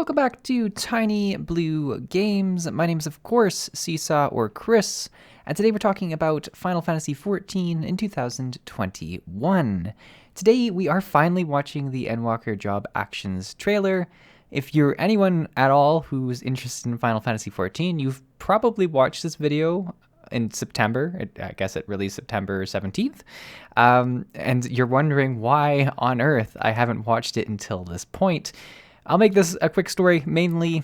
Welcome back to TinyBlueGames. My name is, of course, Csaw or Chris, and today we're talking about Final Fantasy XIV in 2021. Today we are finally watching the Endwalker Job Actions trailer. If you're anyone at all who's interested in Final Fantasy XIV, you've probably watched this video in September. I guess it released September 17th. And you're wondering why on earth I haven't watched it until this point. I'll make this a quick story, mainly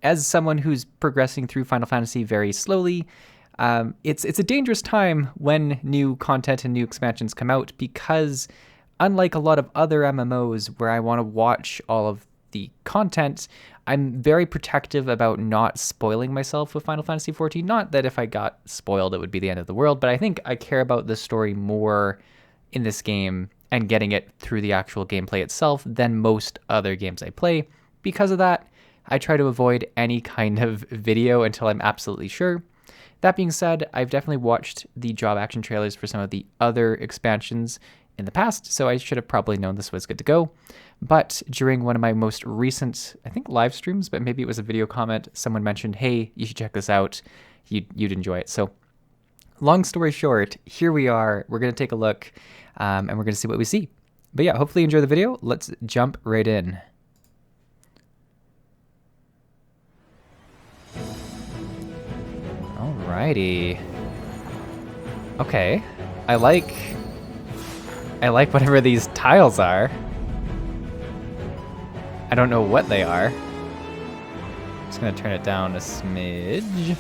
as someone who's progressing through Final Fantasy very slowly. It's a dangerous time when new content and new expansions come out, because unlike a lot of other MMOs where I want to watch all of the content, I'm very protective about not spoiling myself with Final Fantasy XIV. Not that if I got spoiled it would be the end of the world, but I think I care about the story more in this game and getting it through the actual gameplay itself than most other games I play. Because of that, I try to avoid any kind of video until I'm absolutely sure. That being said, I've definitely watched the job action trailers for some of the other expansions in the past, so I should have probably known this was good to go. But during one of my most recent, I think, live streams, but maybe it was a video comment, someone mentioned, hey, you should check this out. You'd enjoy it. So long story short, here we are. We're going to take a look, and we're going to see what we see. But yeah, hopefully you enjoy the video. Let's jump right in. Alrighty. Okay. I like whatever these tiles are. I don't know what they are. Just gonna turn it down a smidge.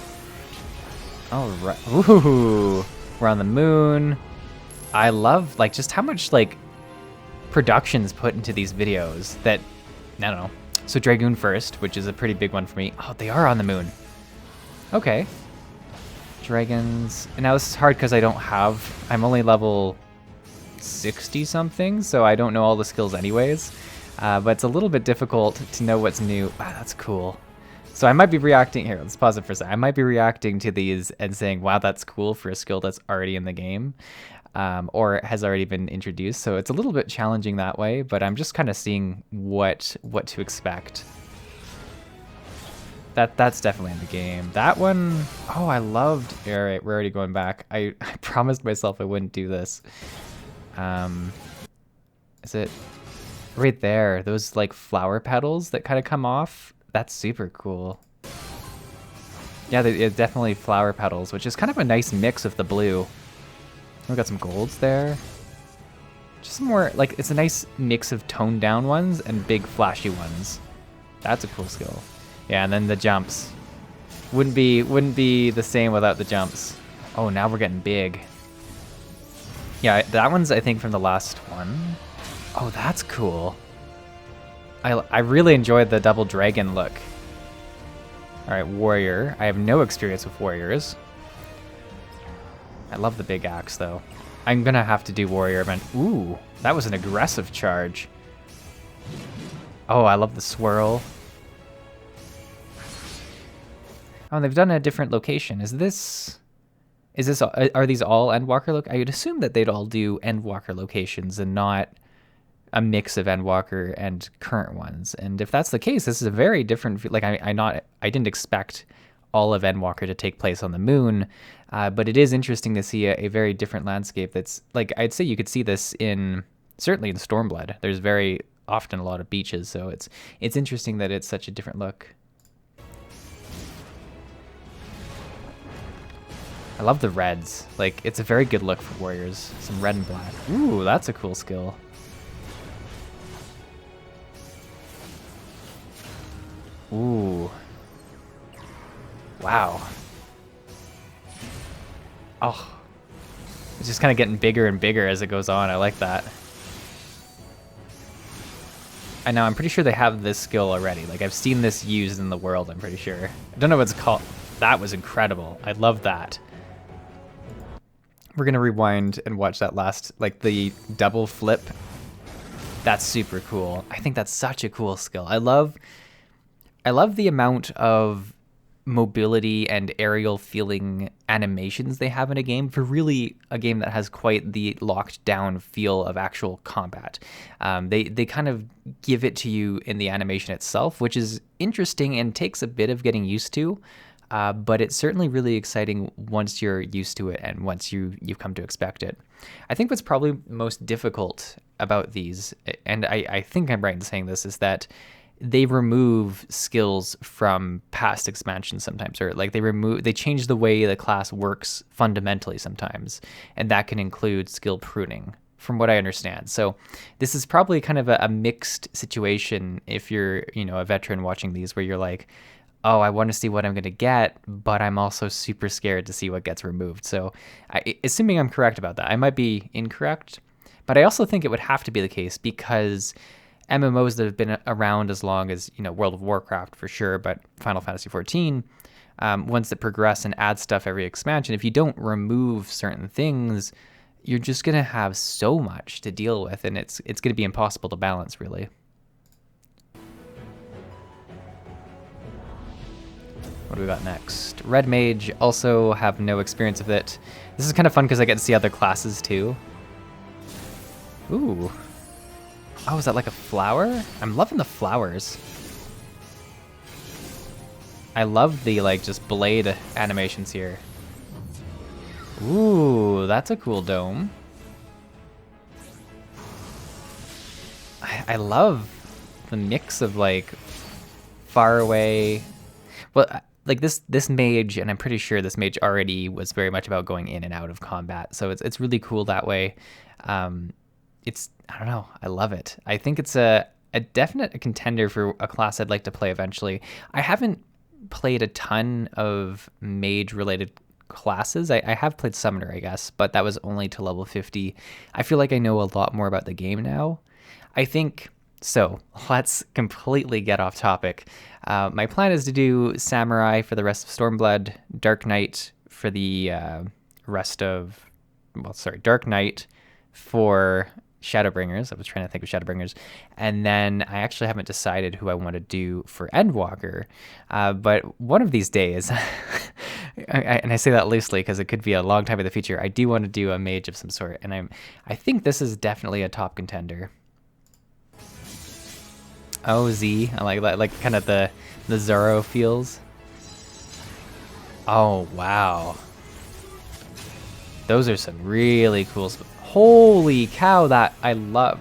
Alright. Ooh. We're on the moon. I love just how much production's put into these videos that, I don't know. So Dragoon first, which is a pretty big one for me. Oh, they are on the moon. Okay. Dragons. And now this is hard because I'm only level 60 something, so I don't know all the skills anyways. But it's a little bit difficult to know what's new. Wow, that's cool. So I might be reacting here. Let's pause it for a second. I might be reacting to these and saying, wow, that's cool for a skill that's already in the game, or has already been introduced. So it's a little bit challenging that way, but I'm just kind of seeing what to expect. That's definitely in the game. That one, oh, I loved. All right, we're already going back. I promised myself I wouldn't do this. Is it right there? Those flower petals that kind of come off. That's super cool. Yeah, they're definitely flower petals, which is kind of a nice mix of the blue. We got some golds there. Just some more it's a nice mix of toned down ones and big flashy ones. That's a cool skill. Yeah, and then the jumps. Wouldn't be the same without the jumps. Oh, now we're getting big. Yeah, that one's I think from the last one. Oh, that's cool. I really enjoyed the double dragon look. All right, warrior. I have no experience with warriors. I love the big axe though. I'm gonna have to do warrior, man. Ooh, that was an aggressive charge. Oh, I love the swirl. Oh, they've done a different location. Are these all Endwalker I would assume that they'd all do Endwalker locations and not a mix of Endwalker and current ones. And if that's the case, this is a very different. I didn't expect all of Endwalker to take place on the moon, but it is interesting to see a very different landscape. That's I'd say you could see this certainly in Stormblood. There's very often a lot of beaches, so it's interesting that it's such a different look. I love the reds. It's a very good look for warriors. Some red and black. Ooh, that's a cool skill. Ooh. Wow. Oh. It's just kind of getting bigger and bigger as it goes on. I like that. I know, I'm pretty sure they have this skill already. I've seen this used in the world, I'm pretty sure. I don't know what it's called. That was incredible. I love that. We're gonna rewind and watch that last, the double flip. That's super cool. I think that's such a cool skill. I love the amount of mobility and aerial feeling animations they have in a game for really a game that has quite the locked down feel of actual combat. They kind of give it to you in the animation itself, which is interesting and takes a bit of getting used to. But it's certainly really exciting once you're used to it and once you've come to expect it. I think what's probably most difficult about these, and I think I'm right in saying this, is that they remove skills from past expansions sometimes, or like they change the way the class works fundamentally sometimes, and that can include skill pruning, from what I understand. So this is probably kind of a mixed situation if you're, a veteran watching these, where you're like, oh, I want to see what I'm going to get, but I'm also super scared to see what gets removed. So assuming I'm correct about that, I might be incorrect, but I also think it would have to be the case because MMOs that have been around as long as, World of Warcraft for sure, but Final Fantasy XIV, ones that progress and add stuff every expansion, if you don't remove certain things, you're just going to have so much to deal with, and it's going to be impossible to balance, really. What do we got next? Red Mage, also have no experience with it. This is kind of fun because I get to see other classes too. Ooh. Oh, is that like a flower? I'm loving the flowers. I love the just blade animations here. Ooh, that's a cool dome. I love the mix of far away. Well, this mage, and I'm pretty sure this mage already was very much about going in and out of combat. So it's really cool that way. I don't know. I love it. I think it's a definite contender for a class I'd like to play eventually. I haven't played a ton of mage-related classes. I have played Summoner, I guess, but that was only to level 50. I feel like I know a lot more about the game now. I think... So, let's completely get off topic. My plan is to do Samurai for the rest of Stormblood, Dark Knight for the rest of... Dark Knight for Shadowbringers. I was trying to think of Shadowbringers. And then I actually haven't decided who I want to do for Endwalker. But one of these days, and I say that loosely because it could be a long time in the future, I do want to do a mage of some sort. And I think this is definitely a top contender. Oh, Z. I like that, kind of the Zoro feels. Oh, wow. Those are some really cool... Holy cow, that I love.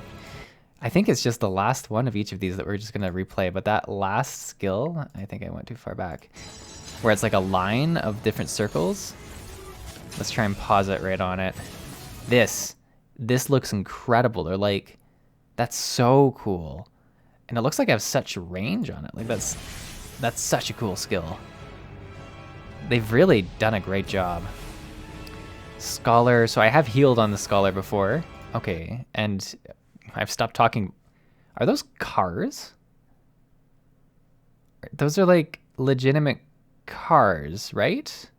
I think it's just the last one of each of these that we're just going to replay, but that last skill, I think I went too far back, where it's like a line of different circles. Let's try and pause it right on it. This looks incredible. They're that's so cool. And it looks like I have such range on it. That's such a cool skill. They've really done a great job. Scholar, so I have healed on the Scholar before. Okay, and I've stopped talking. Are those cars? Those are legitimate cars, right?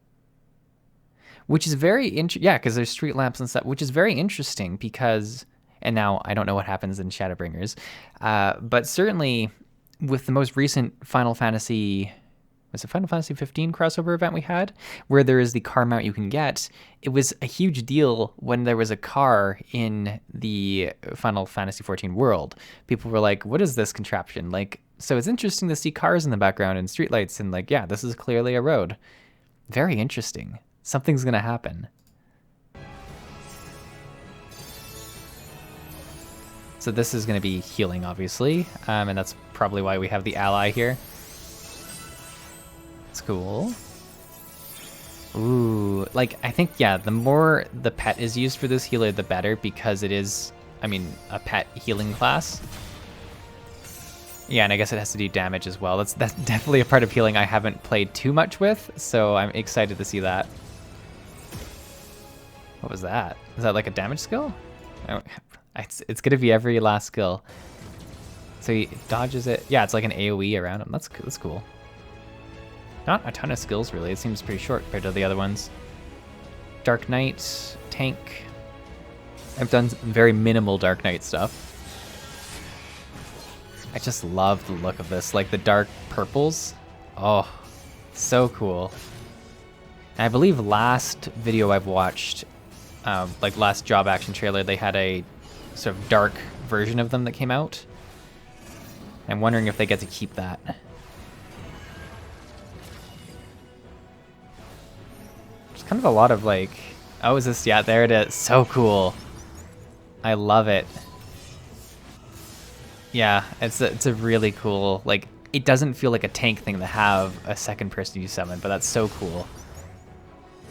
Which is very interesting. Yeah, because there's street lamps and stuff, which is very interesting because... And now I don't know what happens in Shadowbringers, but certainly with the most recent Final Fantasy, was it Final Fantasy XV crossover event we had, where there is the car mount you can get, it was a huge deal when there was a car in the Final Fantasy XIV world. People were like, what is this contraption? So it's interesting to see cars in the background and streetlights and yeah, this is clearly a road. Very interesting. Something's going to happen. So this is going to be healing, obviously, and that's probably why we have the ally here. It's cool. Ooh, I think, yeah, the more the pet is used for this healer, the better, because it is, a pet healing class. Yeah, and I guess it has to do damage as well. That's definitely a part of healing I haven't played too much with, so I'm excited to see that. What was that? Is that a damage skill? It's going to be every last skill. So he dodges it. Yeah, it's like an AoE around him. That's cool. Not a ton of skills, really. It seems pretty short compared to the other ones. Dark Knight, tank. I've done very minimal Dark Knight stuff. I just love the look of this. The dark purples. Oh, So cool. And I believe last video I've watched, like last job action trailer, they had a sort of dark version of them that came out. I'm wondering if they get to keep that. There's kind of a lot of like, oh, is this, yeah, there it is. So cool. I love it. Yeah, it's a really cool, like, it doesn't feel like a tank thing to have a second person you summon, but that's so cool.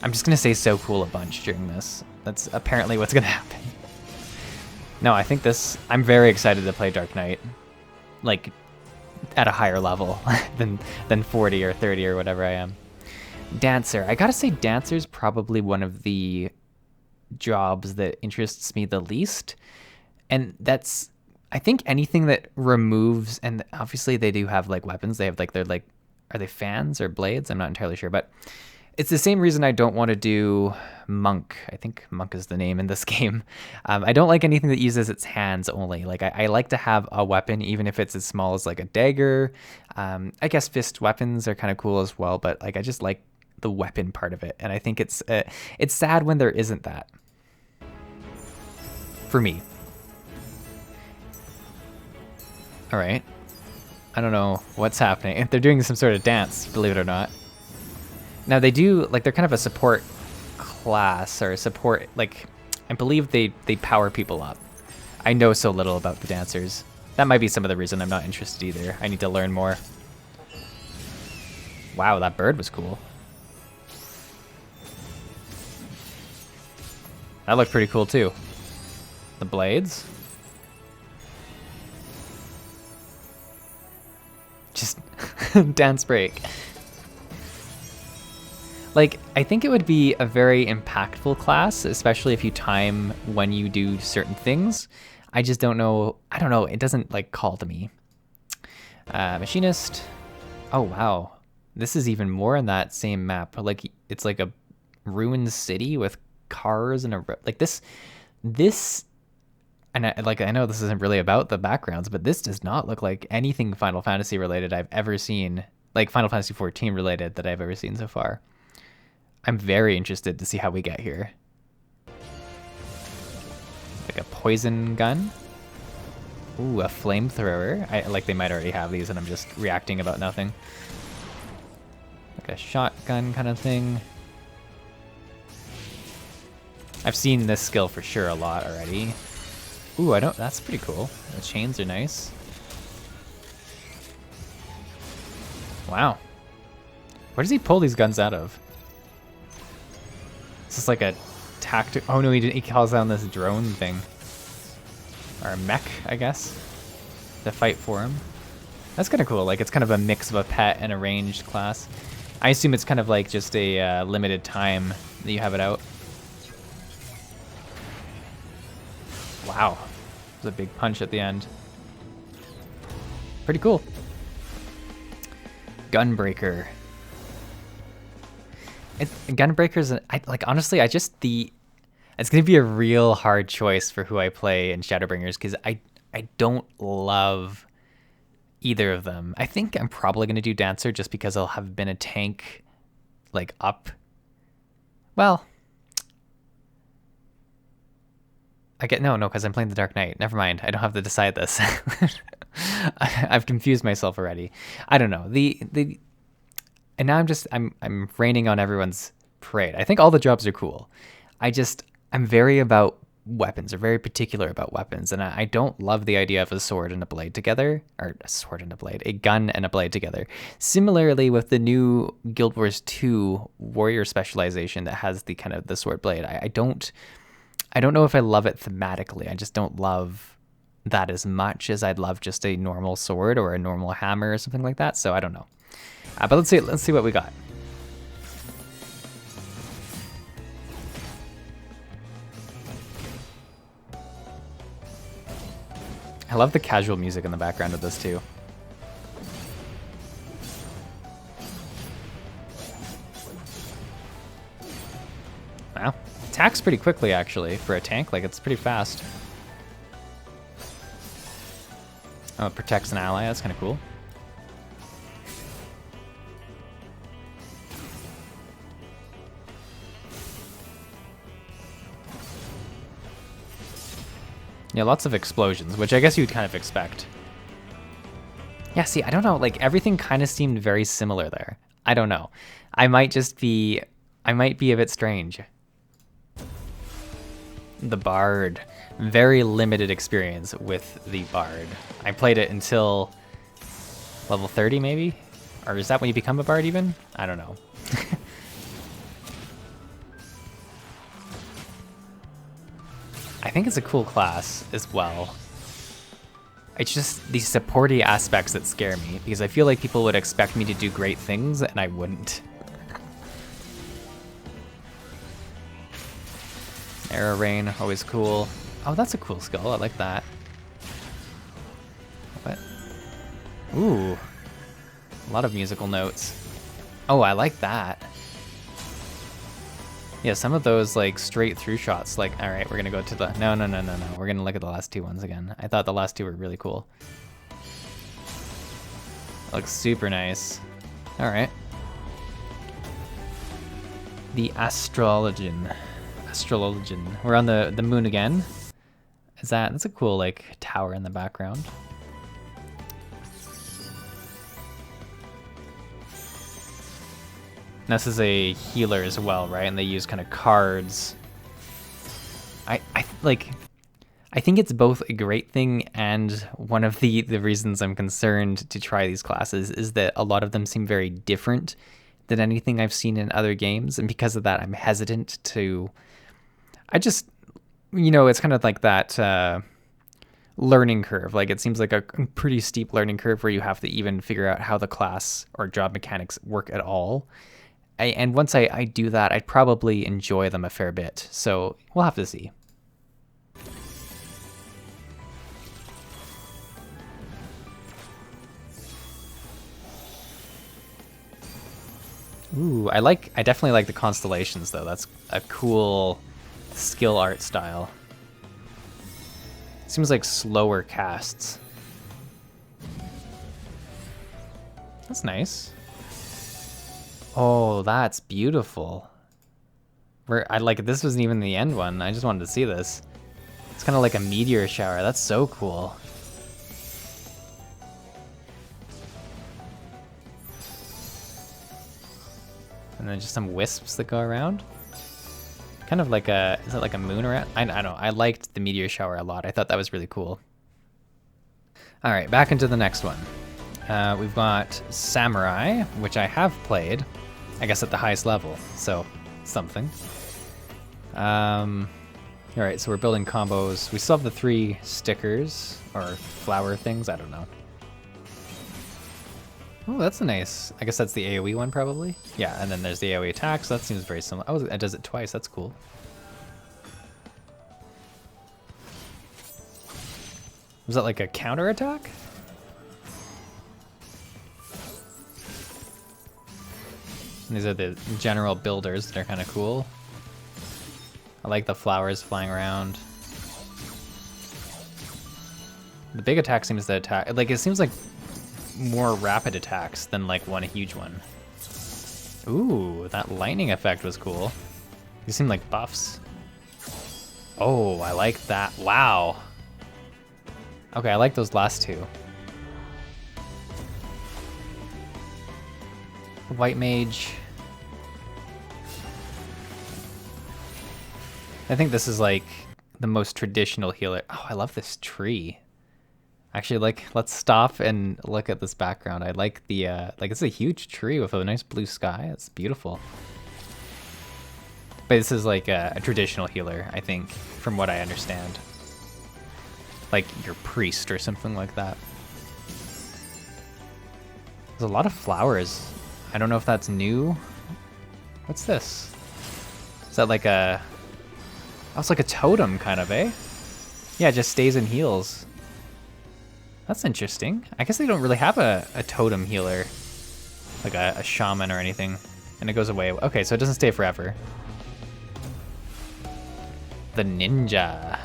I'm just gonna say so cool a bunch during this. That's apparently what's gonna happen. No, I think this, I'm very excited to play Dark Knight. Like, at a higher level than 40 or 30 or whatever I am. Dancer. I gotta say Dancer's probably one of the jobs that interests me the least. And that's, I think anything that removes, and obviously they do have like weapons. They have like, they're like, are they fans or blades? I'm not entirely sure, but it's the same reason I don't want to do Monk. I think Monk is the name in this game. I don't like anything that uses its hands only. Like I like to have a weapon, even if it's as small as like a dagger. I guess fist weapons are kind of cool as well, but like I just like the weapon part of it. And I think it's sad when there isn't that. For me. All right. I don't know what's happening. They're doing some sort of dance, believe it or not. Now they do, like, they're kind of a support class, or support, like, I believe they power people up. I know so little about the dancers. That might be some of the reason I'm not interested either. I need to learn more. Wow, that bird was cool. That looked pretty cool too. The blades. Just dance break. Like, I think it would be a very impactful class, especially if you time when you do certain things. I just don't know. I don't know. It doesn't, like, call to me. Machinist. Oh, wow. This is even more in that same map. Like, it's like a ruined city with cars and like this, and I know this isn't really about the backgrounds, but this does not look like anything Final Fantasy related I've ever seen, like Final Fantasy XIV related that I've ever seen so far. I'm very interested to see how we get here. Like a poison gun. Ooh, a flamethrower. Like they might already have these and I'm just reacting about nothing. Like a shotgun kind of thing. I've seen this skill for sure a lot already. Ooh, that's pretty cool. The chains are nice. Wow. Where does he pull these guns out of? Is this like a tactic? Oh no, he calls down this drone thing. Or a mech, I guess, to fight for him. That's kind of cool. Like, it's kind of a mix of a pet and a ranged class. I assume it's kind of like just a limited time that you have it out. Wow. There's a big punch at the end. Pretty cool. Gunbreaker. Gunbreaker's, like, honestly, it's going to be a real hard choice for who I play in Shadowbringers, because I don't love either of them. I think I'm probably going to do Dancer just because I'll have been a tank, like, up. Well, no, because I'm playing the Dark Knight. Never mind. I don't have to decide this. I've confused myself already. I don't know. And now I'm raining on everyone's parade. I think all the jobs are cool. I'm very about weapons, or very particular about weapons, and I don't love the idea of a sword and a blade together, or a sword and a blade, a gun and a blade together. Similarly with the new Guild Wars 2 warrior specialization that has the kind of the sword blade, I don't know if I love it thematically. I just don't love that as much as I'd love just a normal sword or a normal hammer or something like that. So I don't know. But let's see what we got. I love the casual music in the background of this too. Wow. Attacks pretty quickly actually for a tank. Like, it's pretty fast. Oh, it protects an ally. That's kind of cool. Yeah, lots of explosions, which I guess you'd kind of expect. Yeah, see, I don't know, like everything kind of seemed very similar there. I don't know. I might be a bit strange. The Bard. Very limited experience with the Bard. I played it until level 30 maybe? Or is that when you become a Bard even? I don't know. I think it's a cool class as well. It's just these supporty aspects that scare me, because I feel like people would expect me to do great things, and I wouldn't. Arrow Rain, always cool. Oh, that's a cool skill, I like that. What? Ooh. A lot of musical notes. Oh, I like that. Yeah, some of those like straight through shots, like, all right, we're gonna go to the, no. We're gonna look at the last two ones again. I thought the last two were really cool. Looks super nice. All right. The Astrologian. We're on the moon again. That's a cool like tower in the background. This is a healer as well, right? And they use kind of cards. I think it's both a great thing and one of the reasons I'm concerned to try these classes is that a lot of them seem very different than anything I've seen in other games. And because of that, I'm hesitant to... it's kind of like that learning curve. Like it seems like a pretty steep learning curve where you have to even figure out how the class or job mechanics work at all. And once I do that, I'd probably enjoy them a fair bit. So we'll have to see. Ooh, I definitely like the constellations though. That's a cool skill art style. Seems like slower casts. That's nice. Oh, that's beautiful. This wasn't even the end one. I just wanted to see this. It's kind of like a meteor shower. That's so cool. And then just some wisps that go around. Kind of like is it like a moon around? I don't know. I liked the meteor shower a lot. I thought that was really cool. All right, back into the next one. We've got Samurai, which I have played, I guess at the highest level, so something. All right, so we're building combos. We still have the 3 stickers, or flower things, I don't know. Oh, that's a nice, I guess that's the AoE one probably? Yeah, and then there's the AoE attack, so that seems very similar. Oh, it does it twice, that's cool. Was that like a counter attack? And these are the general builders that are kind of cool. I like the flowers flying around. The big attack seems to attack, like it seems like more rapid attacks than like one huge one. Ooh, that lightning effect was cool. These seem like buffs. Oh, I like that. Wow. Okay, I like those last two. White mage. I think this is like the most traditional healer. Oh, I love this tree. Actually, let's stop and look at this background. I like the, it's a huge tree with a nice blue sky. It's beautiful. But this is like a traditional healer, I think, from what I understand. Like your priest or something like that. There's a lot of flowers. I don't know if that's new. What's this? Is that like a... Oh, it's like a totem kind of, eh? Yeah, it just stays and heals. That's interesting. I guess they don't really have a totem healer. Like a shaman or anything. And it goes away. Okay, so it doesn't stay forever. The ninja.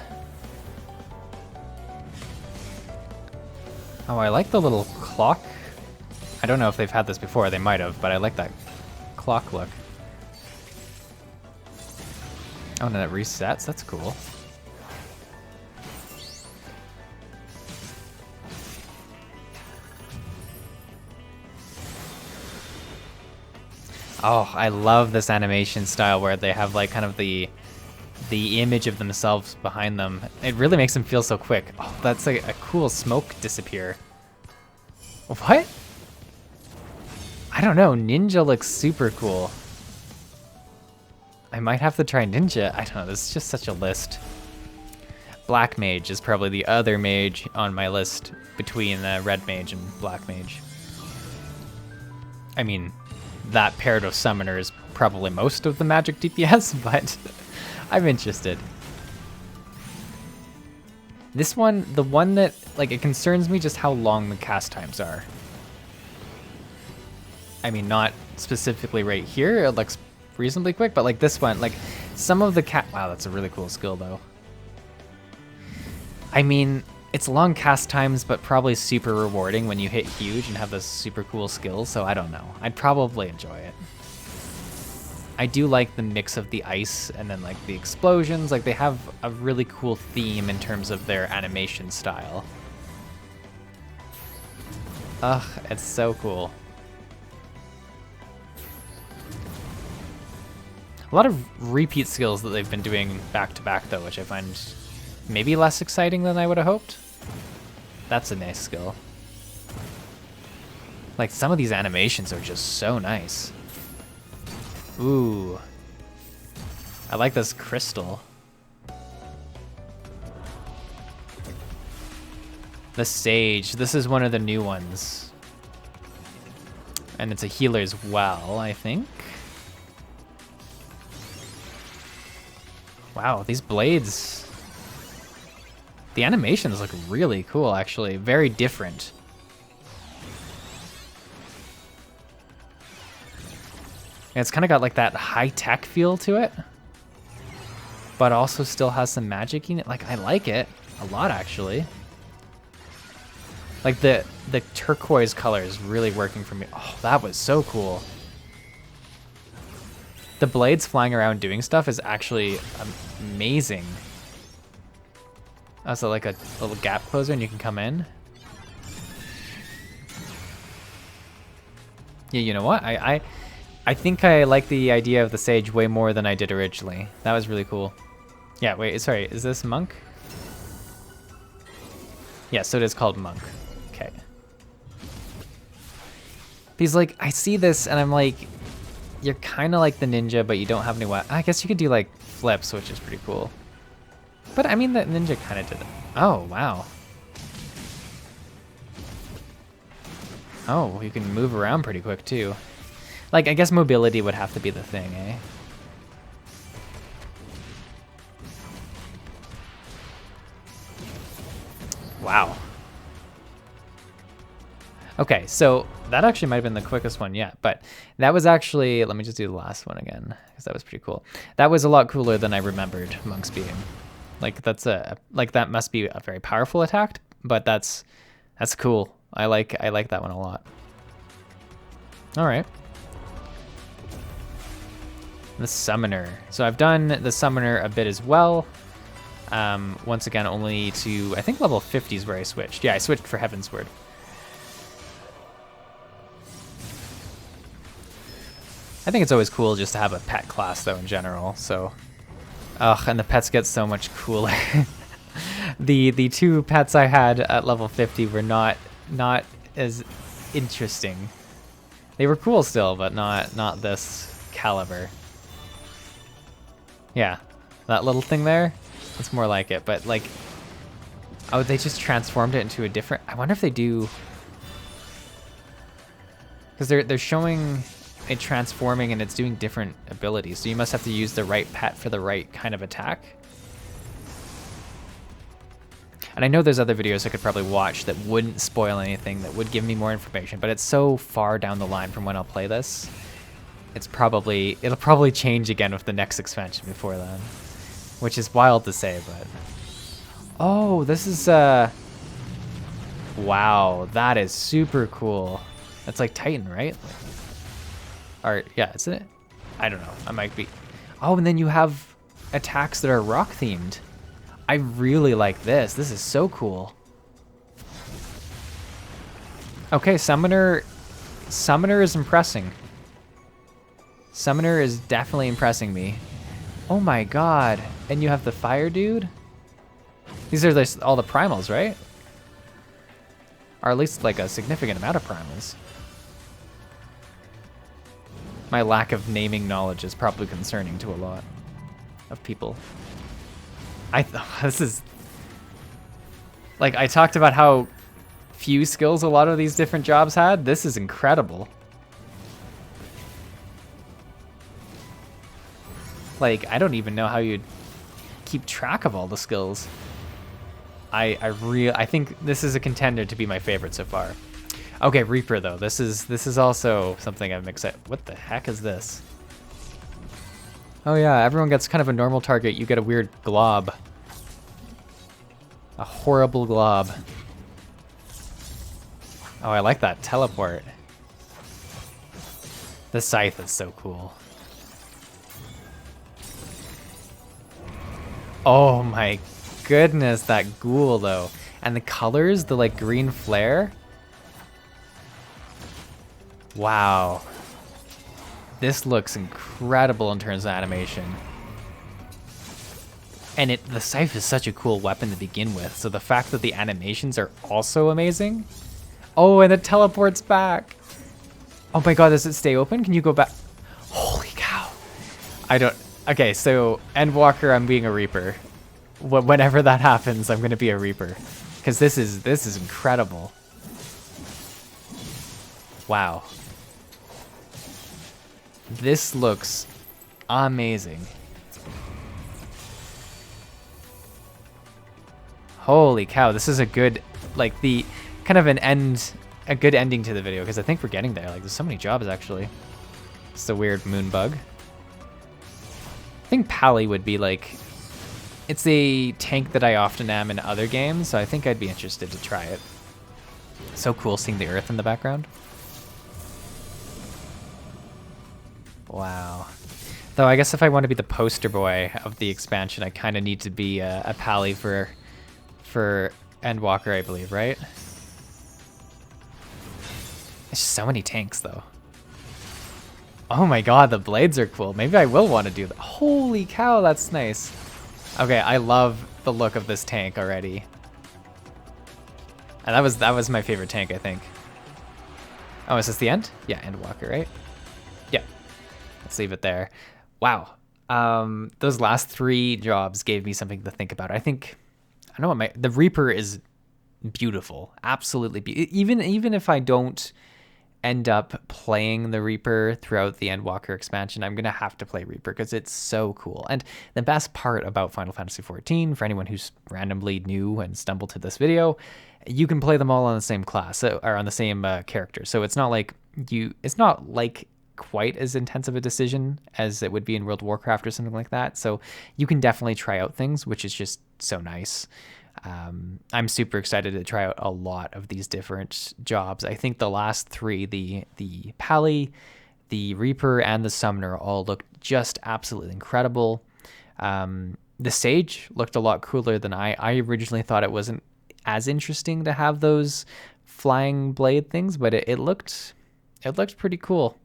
Oh, I like the little clock. I don't know if they've had this before. They might have, but I like that clock look. Oh, and then it resets. That's cool. Oh, I love this animation style where they have like kind of the image of themselves behind them. It really makes them feel so quick. Oh, that's like a cool smoke disappear. What? I don't know. Ninja looks super cool. I might have to try Ninja. I don't know. This is just such a list. Black Mage is probably the other mage on my list between Red Mage and Black Mage. I mean, that paired of Summoner is probably most of the magic DPS, but I'm interested. This one, the one that, like, it concerns me just how long the cast times are. I mean, not specifically right here, it looks reasonably quick, but like this one, like some of the wow, that's a really cool skill though. I mean, it's long cast times, but probably super rewarding when you hit huge and have this super cool skill, so I don't know. I'd probably enjoy it. I do like the mix of the ice and then like the explosions. Like they have a really cool theme in terms of their animation style. Ugh, it's so cool. A lot of repeat skills that they've been doing back to back though, which I find maybe less exciting than I would have hoped. That's a nice skill. Like some of these animations are just so nice. Ooh. I like this crystal. The Sage, this is one of the new ones. And it's a healer as well, I think. Wow, these blades. The animations look really cool, actually. Very different. And it's kind of got like that high-tech feel to it. But also still has some magic in it. Like, I like it a lot, actually. Like, the turquoise color is really working for me. Oh, that was so cool. The blades flying around doing stuff is actually amazing. Also, like a little gap closer and you can come in. Yeah, you know what? I think I like the idea of the Sage way more than I did originally. That was really cool. Yeah, wait, sorry, is this Monk? Yeah, so it is called Monk. Okay. Because, like, I see this and I'm like, you're kind of like the ninja, but you don't have any weapons. I guess you could do, like, flips, which is pretty cool. But, I mean, the ninja kind of did it. Oh, wow. Oh, you can move around pretty quick, too. Like, I guess mobility would have to be the thing, eh? Wow. Okay, so that actually might have been the quickest one yet, but that was actually, let me just do the last one again, because that was pretty cool. That was a lot cooler than I remembered Monk's being. Like, that's that must be a very powerful attack, but that's cool. I like that one a lot. All right. The Summoner. So I've done the Summoner a bit as well. Once again, only to, I think level 50 is where I switched. Yeah, I switched for Heavensward. I think it's always cool just to have a pet class though in general, so. Ugh, and the pets get so much cooler. The two pets I had at level 50 were not as interesting. They were cool still, but not this caliber. Yeah, that little thing there, it's more like it, but like, oh, they just transformed it into a different, I wonder if they do, because they're showing it transforming and it's doing different abilities, so you must have to use the right pet for the right kind of attack. And I know there's other videos I could probably watch that wouldn't spoil anything, that would give me more information, but it's so far down the line from when I'll play this. It'll probably change again with the next expansion before then, which is wild to say, but. Oh, this is, wow, that is super cool. That's like Titan, right? Or, yeah, isn't it? I don't know, I might be. Oh, and then you have attacks that are rock themed. I really like this. This is so cool. Okay, Summoner is impressing. Summoner is definitely impressing me. Oh my god. And you have the fire dude? These are all the primals, right? Or at least like a significant amount of primals. My lack of naming knowledge is probably concerning to a lot of people. This is... Like, I talked about how few skills a lot of these different jobs had. This is incredible. Like, I don't even know how you'd keep track of all the skills. I think this is a contender to be my favorite so far. Okay, Reaper though. This is also something I'm excited. What the heck is this? Oh yeah, everyone gets kind of a normal target. You get a weird glob. A horrible glob. Oh, I like that teleport. The scythe is so cool. Oh my goodness, that ghoul though. And the colors, the like green flare. Wow. This looks incredible in terms of animation. And the scythe is such a cool weapon to begin with, so the fact that the animations are also amazing. Oh, and it teleports back. Oh my god, does it stay open? Can you go back? Holy cow. Okay, so Endwalker, I'm being a Reaper. Whenever that happens, I'm gonna be a Reaper. Because this is incredible. Wow. This looks amazing. Holy cow, this is a good, like the, kind of a good ending to the video, because I think we're getting there. Like, there's so many jobs, actually. It's a weird moon bug. I think Pally would be like, it's a tank that I often am in other games, so I think I'd be interested to try it. So cool seeing the earth in the background. Wow. Though I guess if I want to be the poster boy of the expansion, I kind of need to be a Pally for Endwalker, I believe, right? There's so many tanks, though. Oh my god, the blades are cool. Maybe I will want to do that. Holy cow, that's nice. Okay, I love the look of this tank already. And that was my favorite tank, I think. Oh, is this the end? Yeah, Endwalker, right? Yeah. Let's leave it there. Wow. Those last 3 jobs gave me something to think about. I think, I don't know, the Reaper is beautiful. Absolutely beautiful. Even if I don't end up playing the Reaper throughout the Endwalker expansion, I'm gonna have to play Reaper because it's so cool. And the best part about Final Fantasy XIV, for anyone who's randomly new and stumbled to this video, you can play them all on the same class, or on the same character. So it's not like quite as intense of a decision as it would be in World of Warcraft or something like that. So you can definitely try out things, which is just so nice. I'm super excited to try out a lot of these different jobs. I think the last 3, the Pally, the Reaper, and the Summoner all looked just absolutely incredible. The Sage looked a lot cooler than I originally thought. It wasn't as interesting to have those flying blade things, but it looked pretty cool.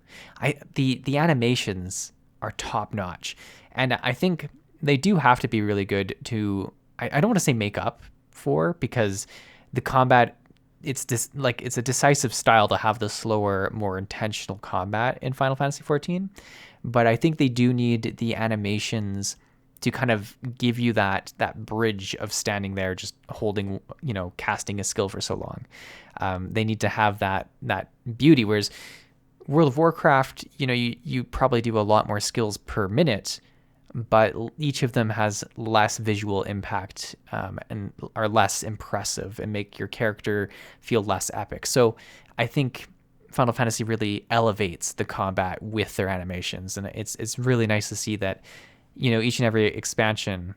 The animations are top notch, and I think they do have to be really good to, I don't want to say make up for, because the combat, it's a decisive style to have the slower, more intentional combat in Final Fantasy XIV, but I think they do need the animations to kind of give you that bridge of standing there just holding, casting a skill for so long. They need to have that beauty, whereas World of Warcraft, you probably do a lot more skills per minute, but each of them has less visual impact and are less impressive and make your character feel less epic. So I think Final Fantasy really elevates the combat with their animations, and it's really nice to see that, each and every expansion,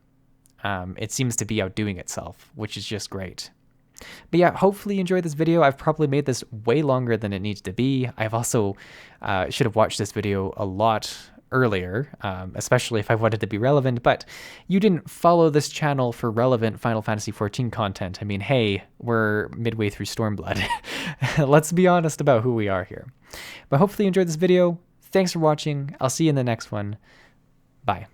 it seems to be outdoing itself, which is just great. But yeah, hopefully you enjoyed this video. I've probably made this way longer than it needs to be. I've also should have watched this video a lot earlier, especially if I wanted to be relevant, but you didn't follow this channel for relevant Final Fantasy XIV content. I mean, hey, we're midway through Stormblood. Let's be honest about who we are here. But hopefully you enjoyed this video. Thanks for watching. I'll see you in the next one. Bye.